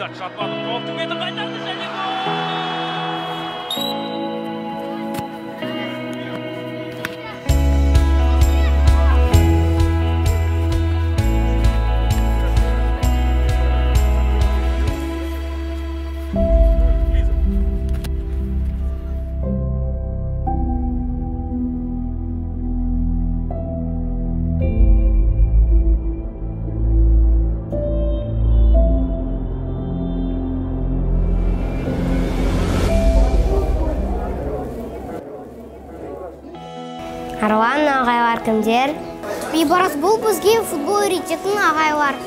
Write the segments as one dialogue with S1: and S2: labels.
S1: Бекзат Шатманов гол төгеді қайтарды және гол!
S2: Арван ағайлар кімдер? Бейбарас бұл бізге футбол үйрететін ағайлар.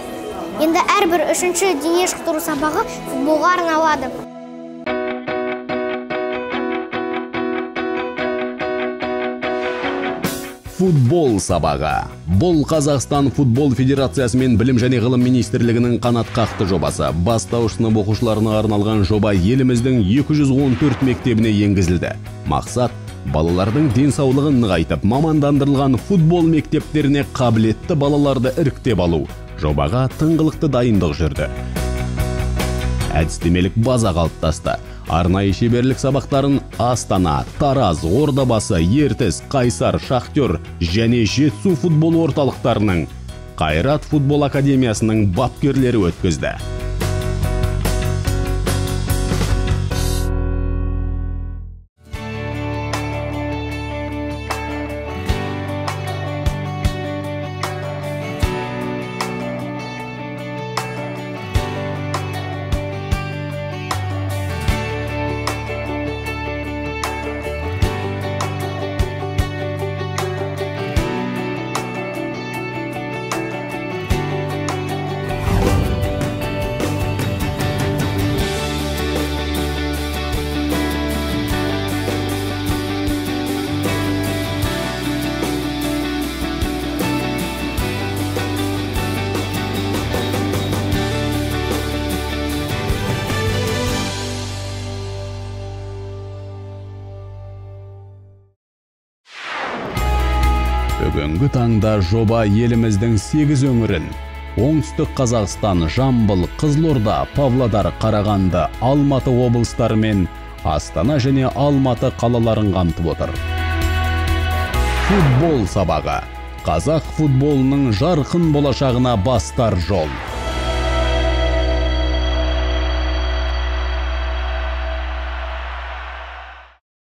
S2: Енді әрбір үшінші дене шынықтыру сабағы футболға арналады.
S3: Футбол сабағы. Бұл Қазақстан футбол федерациясы мен білім және ғылым министрлігінің қанатқақты жобасы. Бастауыш сынып оқушыларына арналған жоба еліміздің 214 мектебіне енгізілді. Мақсат балалардың денсаулығын нығайтып, мамандандырылған футбол мектептеріне қабілетті балаларды іріктеп алу. Жобаға тыңғылықты дайындық жүрді. Әдістемелік база қалыптасты. Арнайы шеберлік сабақтарын Астана, Тараз, Ордабасы, Ертіс, Қайсар, Шахтер және Жетісу футбол орталықтарының Қайрат футбол академиясының бапкерлері өткізді. Бүгінгі таңда жоба еліміздің 8 өңірін оңтүстік Қазақстан, Жамбыл, Қызылорда, Павлодар, Қарағанды, Алматы облыстары мен Астана және Алматы қалаларын қамтып отыр. Футбол сабағы. Қазақ футболының жарқын болашағына бастар жол.